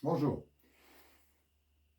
Bonjour.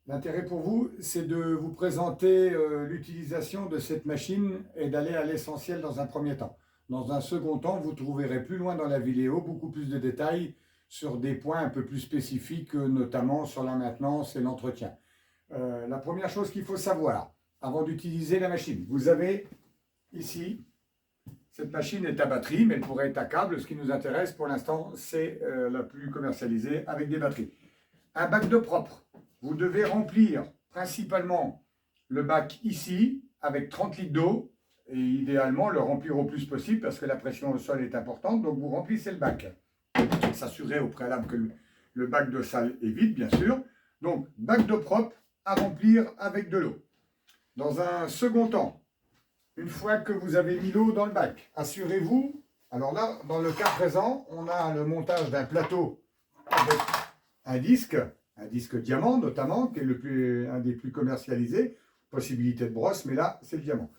L'intérêt pour vous, c'est de vous présenter l'utilisation de cette machine et d'aller à l'essentiel dans un premier temps. Dans un second temps, vous trouverez plus loin dans la vidéo beaucoup plus de détails sur des points un peu plus spécifiques, notamment sur la maintenance et l'entretien. La première chose qu'il faut savoir, avant d'utiliser la machine, vous avez ici, cette machine est à batterie, mais elle pourrait être à câble. Ce qui nous intéresse pour l'instant, c'est la plus commercialisée avec des batteries. Un bac d'eau propre. Vous devez remplir principalement le bac ici avec 30 litres d'eau et idéalement le remplir au plus possible parce que la pression au sol est importante. Donc vous remplissez le bac. S'assurer au préalable que le bac de salle est vide, bien sûr. Donc bac d'eau propre à remplir avec de l'eau. Dans un second temps, une fois que vous avez mis l'eau dans le bac, assurez-vous, alors là, dans le cas présent, on a le montage d'un plateau avec un disque diamant notamment, qui est un des plus commercialisés, possibilité de brosse, mais là, c'est le diamant.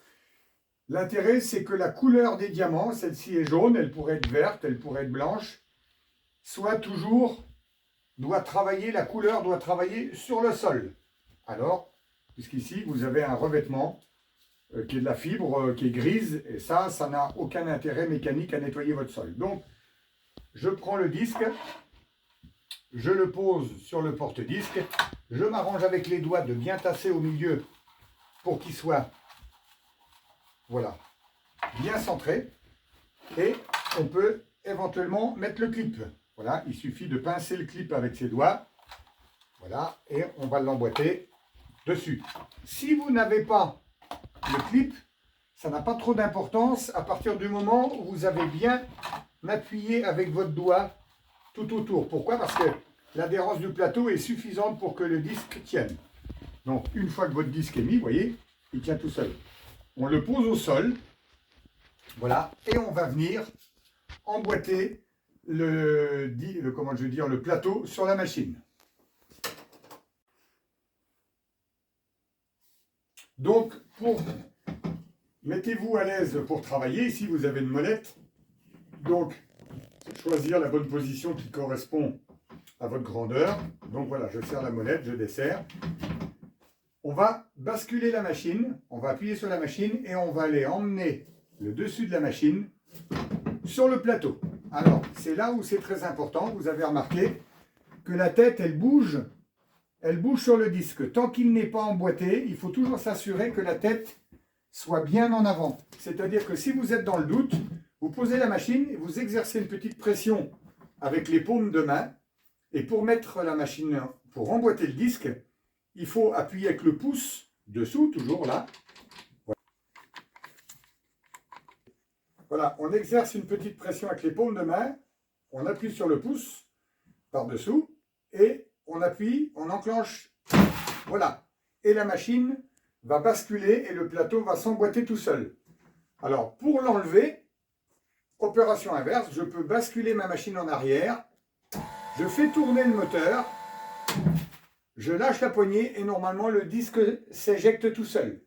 L'intérêt, c'est que la couleur des diamants, celle-ci est jaune, elle pourrait être verte, elle pourrait être blanche, la couleur doit travailler sur le sol. Alors, puisqu'ici, vous avez un revêtement qui est de la fibre, qui est grise, et ça n'a aucun intérêt mécanique à nettoyer votre sol. Donc, je prends le disque, je le pose sur le porte-disque, je m'arrange avec les doigts de bien tasser au milieu pour qu'il soit, voilà, bien centré. Et on peut éventuellement mettre le clip. Voilà, il suffit de pincer le clip avec ses doigts. Voilà, et on va l'emboîter dessus. Si vous n'avez pas le clip, ça n'a pas trop d'importance à partir du moment où vous avez bien appuyé avec votre doigt tout autour. Pourquoi? Parce que l'adhérence du plateau est suffisante pour que le disque tienne. Donc, une fois que votre disque est mis, vous voyez, il tient tout seul. On le pose au sol. Voilà. Et on va venir emboîter le plateau sur la machine. Donc, mettez-vous à l'aise pour travailler. Ici, vous avez une molette. Donc, choisir la bonne position qui correspond à votre grandeur. Donc voilà, je serre la molette, je desserre. On va basculer la machine, on va appuyer sur la machine et on va aller emmener le dessus de la machine sur le plateau. Alors, c'est là où c'est très important. Vous avez remarqué que la tête, elle bouge sur le disque. Tant qu'il n'est pas emboîté, il faut toujours s'assurer que la tête soit bien en avant. C'est-à-dire que si vous êtes dans le doute, vous posez la machine et vous exercez une petite pression avec les paumes de main. Et pour mettre la machine, pour emboîter le disque, il faut appuyer avec le pouce dessous, toujours là. Voilà, on exerce une petite pression avec les paumes de main, on appuie sur le pouce par-dessous et on appuie, on enclenche. Voilà, et la machine va basculer et le plateau va s'emboîter tout seul. Alors, pour l'enlever, opération inverse, je peux basculer ma machine en arrière. Je fais tourner le moteur, je lâche la poignée et normalement le disque s'éjecte tout seul.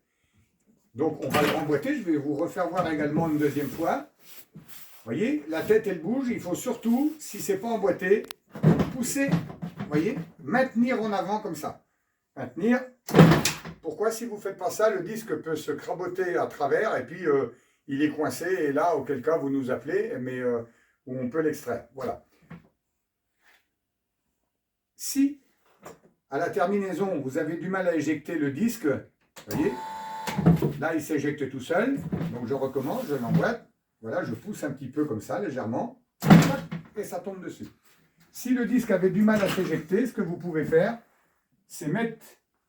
Donc on va le remboîter, je vais vous refaire voir également une deuxième fois. Vous voyez, la tête elle bouge, il faut surtout, si ce n'est pas emboîté, pousser, vous voyez, maintenir en avant comme ça. Maintenir. Pourquoi? Si vous ne faites pas ça, le disque peut se craboter à travers et puis il est coincé et là, auquel cas vous nous appelez, mais on peut l'extraire. Voilà. Si, à la terminaison, vous avez du mal à éjecter le disque, vous voyez, là, il s'éjecte tout seul. Donc, je recommence, je l'emboîte. Voilà, je pousse un petit peu comme ça, légèrement, et ça tombe dessus. Si le disque avait du mal à s'éjecter, ce que vous pouvez faire, c'est mettre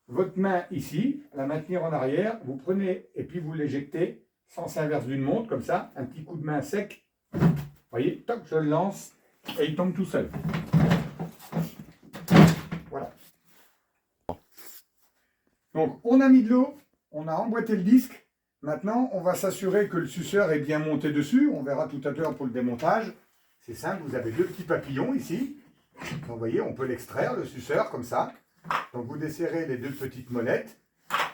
votre main ici, la maintenir en arrière, vous prenez et puis vous l'éjectez, sens inverse d'une montre, comme ça, un petit coup de main sec. Vous voyez, toc, je le lance et il tombe tout seul. Voilà. Donc, on a mis de l'eau, on a emboîté le disque. Maintenant, on va s'assurer que le suceur est bien monté dessus. On verra tout à l'heure pour le démontage. C'est simple, vous avez deux petits papillons ici. Donc, vous voyez, on peut l'extraire, le suceur, comme ça. Donc, vous desserrez les deux petites molettes.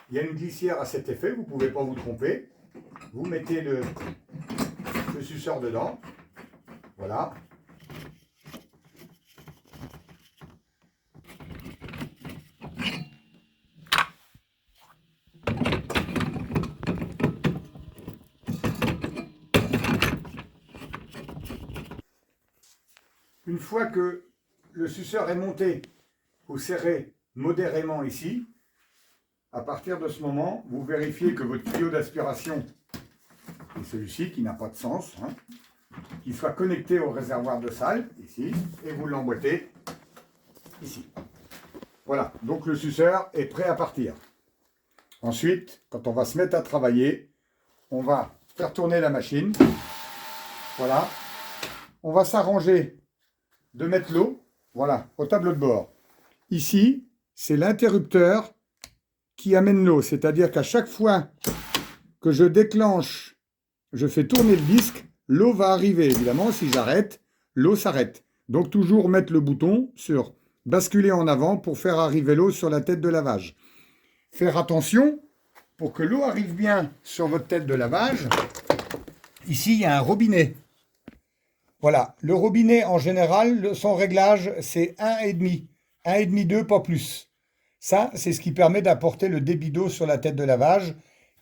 Il y a une glissière à cet effet, vous ne pouvez pas vous tromper. Vous mettez le suceur dedans. Voilà. Une fois que le suceur est monté, vous serrez modérément ici. À partir de ce moment, vous vérifiez que votre tuyau d'aspiration, et celui-ci qui n'a pas de sens, hein, qu'il soit connecté au réservoir de sale, ici, et vous l'emboîtez ici. Voilà, donc le suceur est prêt à partir. Ensuite, quand on va se mettre à travailler, on va faire tourner la machine. Voilà. On va s'arranger de mettre l'eau, voilà, au tableau de bord. Ici, c'est l'interrupteur qui amène l'eau, c'est-à-dire qu'à chaque fois que je déclenche, je fais tourner le disque, l'eau va arriver. Évidemment, si j'arrête, l'eau s'arrête. Donc toujours mettre le bouton sur basculer en avant pour faire arriver l'eau sur la tête de lavage. Faire attention pour que l'eau arrive bien sur votre tête de lavage. Ici, il y a un robinet. Voilà, le robinet en général, son réglage, c'est 1,5. 1,5, 2, pas plus. Ça, c'est ce qui permet d'apporter le débit d'eau sur la tête de lavage.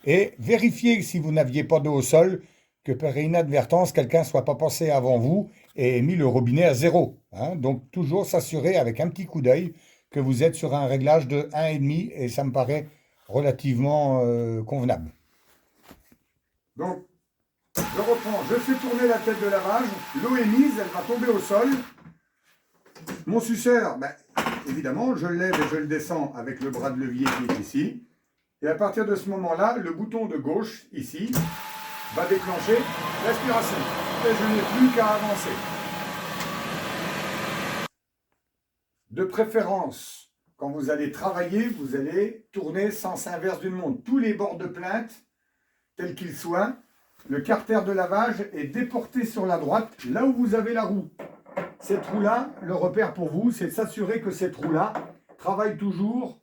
Et vérifiez si vous n'aviez pas d'eau au sol, que par inadvertance, quelqu'un ne soit pas passé avant vous et ait mis le robinet à 0. Hein. Donc, toujours s'assurer avec un petit coup d'œil que vous êtes sur un réglage de 1,5 et ça me paraît relativement convenable. Donc, je reprends, je fais tourner la tête de lavage, l'eau est mise, elle va tomber au sol. Mon suceur, ben, évidemment, je le lève et je le descends avec le bras de levier qui est ici. Et à partir de ce moment-là, le bouton de gauche, ici, va déclencher l'aspiration. Et je n'ai plus qu'à avancer. De préférence, quand vous allez travailler, vous allez tourner sens inverse d'une montre. Tous les bords de plainte, tels qu'ils soient, le carter de lavage est déporté sur la droite, là où vous avez la roue. Cette roue-là, le repère pour vous, c'est de s'assurer que cette roue-là travaille toujours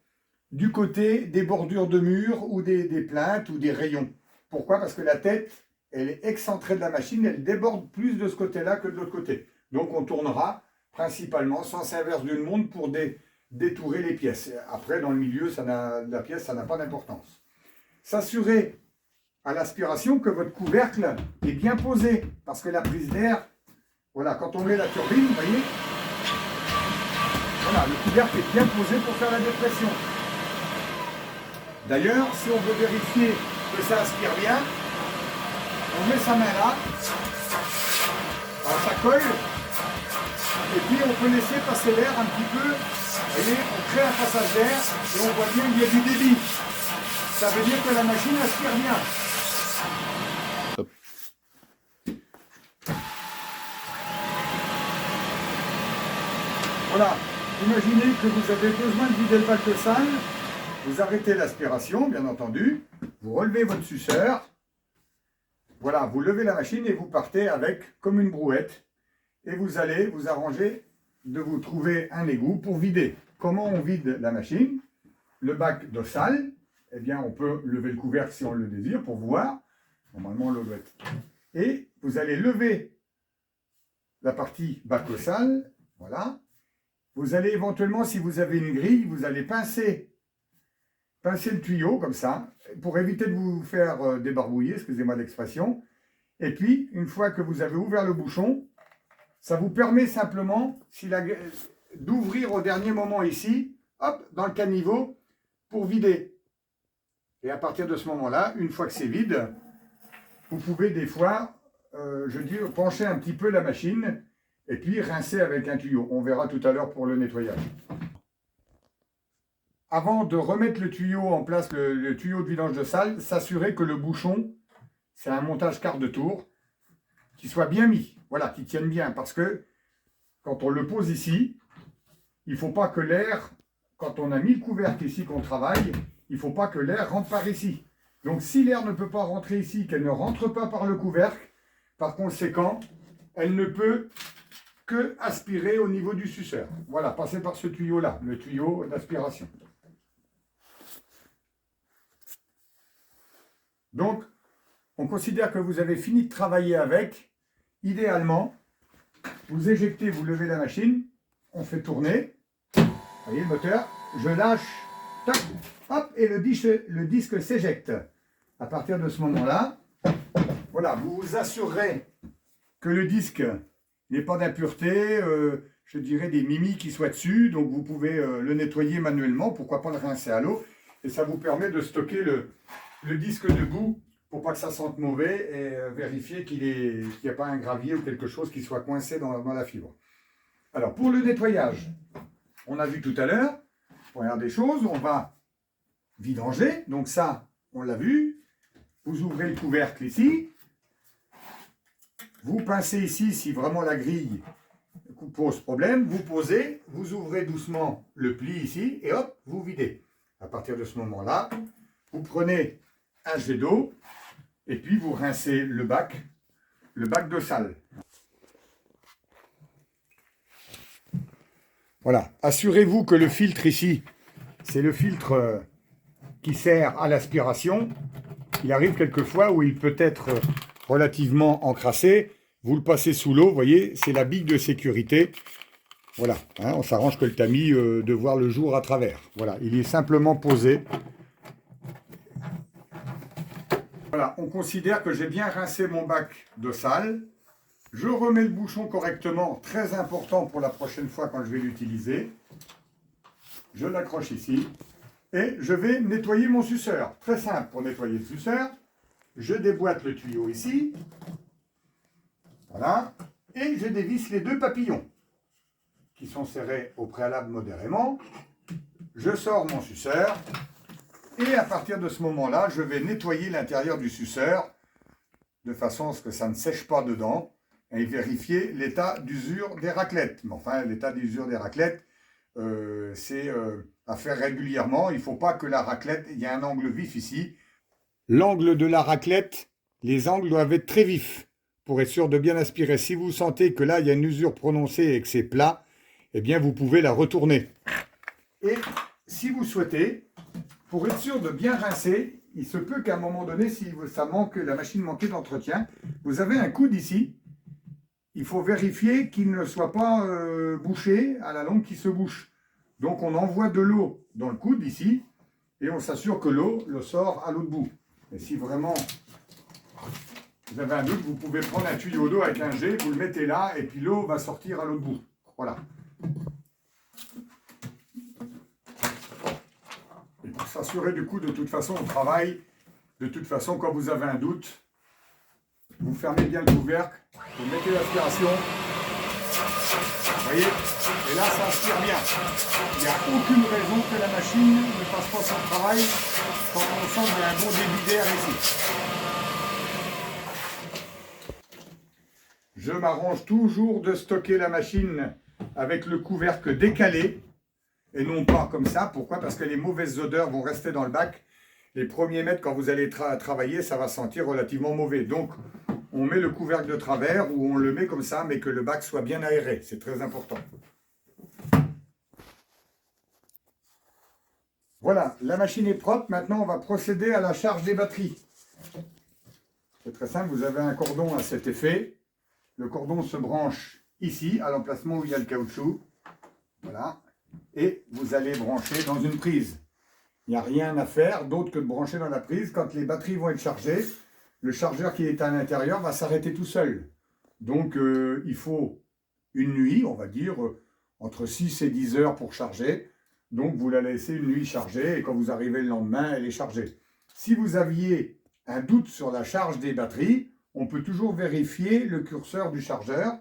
du côté des bordures de murs ou des plaintes ou des rayons. Pourquoi? Parce que la tête, elle est excentrée de la machine, elle déborde plus de ce côté-là que de l'autre côté. Donc on tournera principalement sens inverse d'une montre pour détourer les pièces. Après, dans le milieu, la pièce, ça n'a pas d'importance. S'assurer à l'aspiration que votre couvercle est bien posé, parce que la prise d'air, voilà, quand on met la turbine, vous voyez, voilà, le couvercle est bien posé pour faire la dépression. D'ailleurs, si on veut vérifier que ça aspire bien, on met sa main là, alors ça colle, et puis on peut laisser passer l'air un petit peu, vous voyez, on crée un passage d'air, et on voit bien qu'il y a du débit. Ça veut dire que la machine aspire bien. Voilà, imaginez que vous avez besoin de vider le bac de sale, vous arrêtez l'aspiration, bien entendu, vous relevez votre suceur, voilà, vous levez la machine et vous partez avec comme une brouette, et vous allez vous arranger de vous trouver un égout pour vider. Comment on vide la machine? Le bac de sale, eh bien on peut lever le couvercle si on le désire pour voir, normalement l'eau doit être. Et vous allez lever la partie bac au sale, voilà. Vous allez éventuellement, si vous avez une grille, vous allez pincer le tuyau comme ça, pour éviter de vous faire débarbouiller, excusez-moi l'expression. Et puis, une fois que vous avez ouvert le bouchon, ça vous permet simplement d'ouvrir au dernier moment ici, hop, dans le caniveau, pour vider. Et à partir de ce moment-là, une fois que c'est vide, vous pouvez des fois, pencher un petit peu la machine, et puis rincer avec un tuyau. On verra tout à l'heure pour le nettoyage. Avant de remettre le tuyau en place, le tuyau de vidange de sale, s'assurer que le bouchon, c'est un montage quart de tour, qui soit bien mis, voilà, qui tienne bien, parce que quand on le pose ici, il ne faut pas que l'air, quand on a mis le couvercle ici qu'on travaille, il ne faut pas que l'air rentre par ici. Donc si l'air ne peut pas rentrer ici, qu'elle ne rentre pas par le couvercle, par conséquent, elle ne peut que aspirer au niveau du suceur. Voilà, passez par ce tuyau-là, le tuyau d'aspiration. Donc, on considère que vous avez fini de travailler avec. Idéalement, vous éjectez, vous levez la machine, on fait tourner. Vous voyez le moteur, je lâche, tac, hop, et le disque s'éjecte. À partir de ce moment-là, voilà, vous vous assurerez que le disque il n'y ait pas d'impureté, je dirais des mimis qui soient dessus. Donc vous pouvez le nettoyer manuellement, pourquoi pas le rincer à l'eau. Et ça vous permet de stocker le disque debout pour pas que ça sente mauvais et vérifier qu'il n'y a pas un gravier ou quelque chose qui soit coincé dans la fibre. Alors pour le nettoyage, on a vu tout à l'heure, première des choses, on va vidanger. Donc ça, on l'a vu. Vous ouvrez le couvercle ici. Vous pincez ici si vraiment la grille pose problème. Vous posez, vous ouvrez doucement le pli ici et hop, vous videz. À partir de ce moment-là, vous prenez un jet d'eau et puis vous rincez le bac de salle. Voilà, assurez-vous que le filtre ici, c'est le filtre qui sert à l'aspiration. Il arrive quelquefois où il peut être relativement encrassé. Vous le passez sous l'eau, vous voyez, c'est la bille de sécurité. Voilà, hein, on s'arrange que le tamis de voir le jour à travers. Voilà, il est simplement posé. Voilà, on considère que j'ai bien rincé mon bac de salle. Je remets le bouchon correctement, très important pour la prochaine fois quand je vais l'utiliser. Je l'accroche ici et je vais nettoyer mon suceur. Très simple pour nettoyer le suceur. Je déboîte le tuyau ici. Voilà. Et je dévisse les deux papillons qui sont serrés au préalable modérément. Je sors mon suceur et à partir de ce moment-là, je vais nettoyer l'intérieur du suceur de façon à ce que ça ne sèche pas dedans et vérifier l'état d'usure des raclettes. Mais enfin, l'état d'usure des raclettes, c'est à faire régulièrement. Il ne faut pas que la raclette, il y a un angle vif ici. L'angle de la raclette, les angles doivent être très vifs pour être sûr de bien aspirer. Si vous sentez que là, il y a une usure prononcée et que c'est plat, eh bien, vous pouvez la retourner. Et si vous souhaitez, pour être sûr de bien rincer, il se peut qu'à un moment donné, si ça manque, la machine manquait d'entretien, vous avez un coude ici. Il faut vérifier qu'il ne soit pas bouché à la longue qui se bouche. Donc on envoie de l'eau dans le coude ici et on s'assure que l'eau le sort à l'autre bout. Et si vraiment vous avez un doute, vous pouvez prendre un tuyau d'eau avec un jet, vous le mettez là et puis l'eau va sortir à l'autre bout. Voilà. Et pour s'assurer du coup, de toute façon, on travaille. De toute façon, quand vous avez un doute, vous fermez bien le couvercle, vous mettez l'aspiration, vous voyez, et là ça aspire bien. Il n'y a aucune raison que la machine ne fasse pas son travail quand on sent qu'il y a un bon débit d'air ici. Je m'arrange toujours de stocker la machine avec le couvercle décalé et non pas comme ça. Pourquoi? Parce que les mauvaises odeurs vont rester dans le bac. Les premiers mètres, quand vous allez travailler, ça va sentir relativement mauvais. Donc, on met le couvercle de travers ou on le met comme ça, mais que le bac soit bien aéré. C'est très important. Voilà, la machine est propre. Maintenant, on va procéder à la charge des batteries. C'est très simple, vous avez un cordon à cet effet. Le cordon se branche ici, à l'emplacement où il y a le caoutchouc. Voilà. Et vous allez brancher dans une prise. Il n'y a rien à faire d'autre que de brancher dans la prise. Quand les batteries vont être chargées, le chargeur qui est à l'intérieur va s'arrêter tout seul. Donc, il faut une nuit, on va dire, entre 6 et 10 heures pour charger. Donc, vous la laissez une nuit chargée et quand vous arrivez le lendemain, elle est chargée. Si vous aviez un doute sur la charge des batteries, on peut toujours vérifier le curseur du chargeur,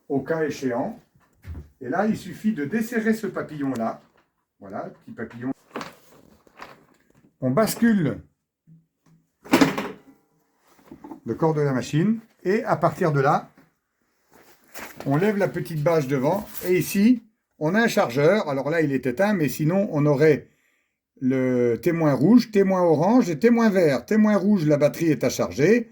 au cas échéant. Et là, il suffit de desserrer ce papillon-là. Voilà, le petit papillon. On bascule le corps de la machine et à partir de là, on lève la petite bâche devant et ici, on a un chargeur. Alors là, il est éteint, mais sinon, on aurait le témoin rouge, témoin orange et témoin vert. Témoin rouge, la batterie est à charger.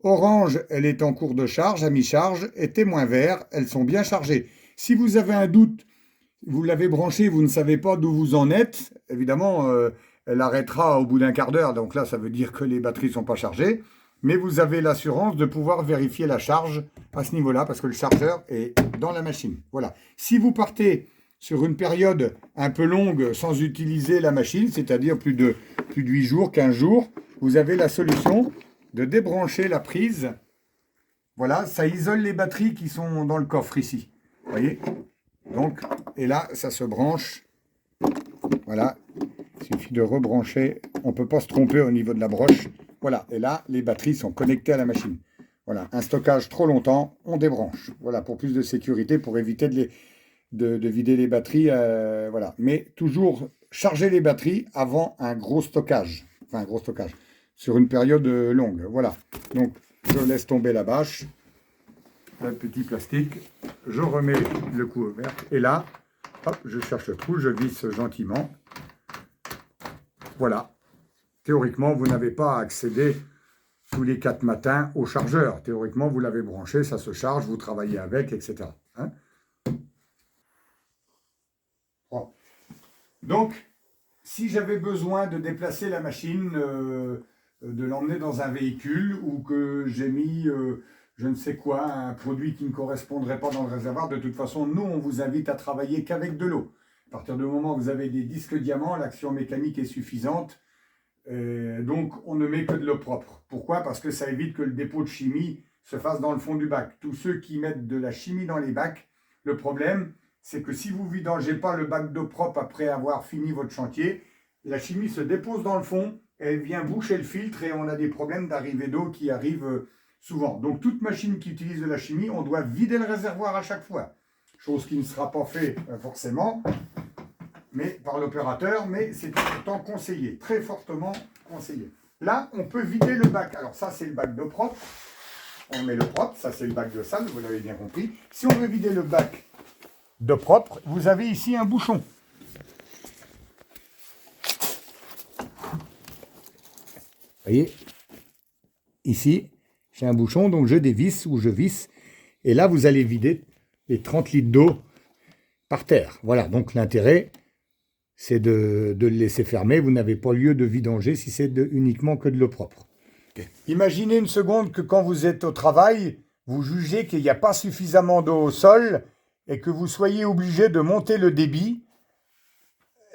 Orange, elle est en cours de charge, à mi-charge. Et témoin vert, elles sont bien chargées. Si vous avez un doute, vous l'avez branché, vous ne savez pas d'où vous en êtes, évidemment, elle arrêtera au bout d'un quart d'heure. Donc là, ça veut dire que les batteries ne sont pas chargées. Mais vous avez l'assurance de pouvoir vérifier la charge à ce niveau-là, parce que le chargeur est dans la machine. Voilà. Si vous partez sur une période un peu longue sans utiliser la machine, c'est-à-dire plus de 8 jours, 15 jours, vous avez la solution de débrancher la prise Voilà, ça isole les batteries qui sont dans le coffre ici. Vous voyez? Donc, et là, ça se branche. Voilà, il suffit de rebrancher. On ne peut pas se tromper au niveau de la broche. Voilà, et là, les batteries sont connectées à la machine. Voilà, un stockage trop longtemps, on débranche. Voilà, pour plus de sécurité, pour éviter de vider les batteries. Voilà, mais toujours charger les batteries avant un gros stockage. Enfin, un gros stockage. Sur une période longue. Voilà, donc je laisse tomber la bâche. Le petit plastique. Je remets le couvercle. Et là, hop, je cherche le trou, je visse gentiment. Voilà. Théoriquement, vous n'avez pas à accéder tous les 4 matins au chargeur. Théoriquement, vous l'avez branché, ça se charge, vous travaillez avec, etc. Hein? Bon. Donc, si j'avais besoin de déplacer la machine, de l'emmener dans un véhicule, ou que j'ai mis, je ne sais quoi, un produit qui ne correspondrait pas dans le réservoir, de toute façon, nous, on vous invite à travailler qu'avec de l'eau. À partir du moment où vous avez des disques diamants, l'action mécanique est suffisante. Donc, on ne met que de l'eau propre. Pourquoi? Parce que ça évite que le dépôt de chimie se fasse dans le fond du bac. Tous ceux qui mettent de la chimie dans les bacs, le problème, c'est que si vous ne vidangez pas le bac d'eau propre après avoir fini votre chantier, la chimie se dépose dans le fond, elle vient boucher le filtre et on a des problèmes d'arrivée d'eau qui arrivent souvent. Donc, toute machine qui utilise de la chimie, on doit vider le réservoir à chaque fois. Chose qui ne sera pas fait forcément, mais par l'opérateur, mais c'est pourtant conseillé, très fortement conseillé. Là, on peut vider le bac. Alors ça, c'est le bac d'eau propre. On met le propre, ça c'est le bac de sale, vous l'avez bien compris. Si on veut vider le bac d'eau propre, vous avez ici un bouchon. Vous voyez, ici, j'ai un bouchon, donc je dévisse ou je visse. Et là, vous allez vider les 30 litres d'eau par terre. Voilà, donc l'intérêt, c'est de le laisser fermer. Vous n'avez pas lieu de vidanger si c'est uniquement que de l'eau propre. Okay. Imaginez une seconde que quand vous êtes au travail, vous jugez qu'il n'y a pas suffisamment d'eau au sol et que vous soyez obligé de monter le débit.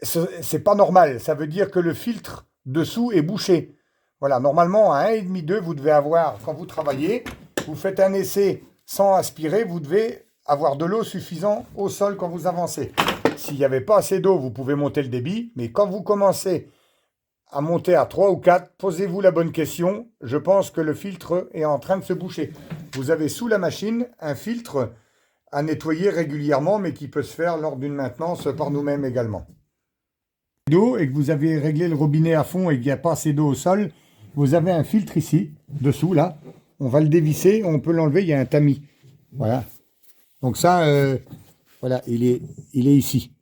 C'est pas normal. Ça veut dire que le filtre dessous est bouché. Voilà, normalement à 1,5-2, vous devez avoir, quand vous travaillez, vous faites un essai sans aspirer, vous devez avoir de l'eau suffisante au sol quand vous avancez. S'il n'y avait pas assez d'eau, vous pouvez monter le débit, mais quand vous commencez à monter à 3 ou 4, posez-vous la bonne question. Je pense que le filtre est en train de se boucher. Vous avez sous la machine un filtre à nettoyer régulièrement, mais qui peut se faire lors d'une maintenance par nous-mêmes également. D'eau et que vous avez réglé le robinet à fond et qu'il n'y a pas assez d'eau au sol, vous avez un filtre ici, dessous, là. On va le dévisser, on peut l'enlever, il y a un tamis. Voilà. Donc ça, voilà, il est ici.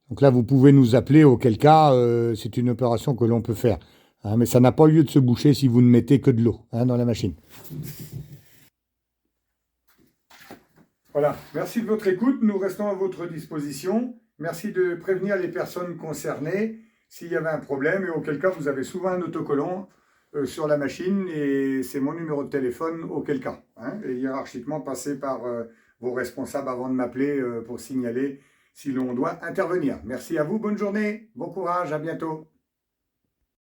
Donc là, vous pouvez nous appeler, auquel cas, c'est une opération que l'on peut faire. Hein, mais ça n'a pas lieu de se boucher si vous ne mettez que de l'eau dans la machine. Voilà, merci de votre écoute. Nous restons à votre disposition. Merci de prévenir les personnes concernées s'il y avait un problème et auquel cas, vous avez souvent un autocollant sur la machine et c'est mon numéro de téléphone auquel cas. Hein, et hiérarchiquement, passez par vos responsables avant de m'appeler pour signaler si l'on doit intervenir. Merci à vous, bonne journée, bon courage, à bientôt.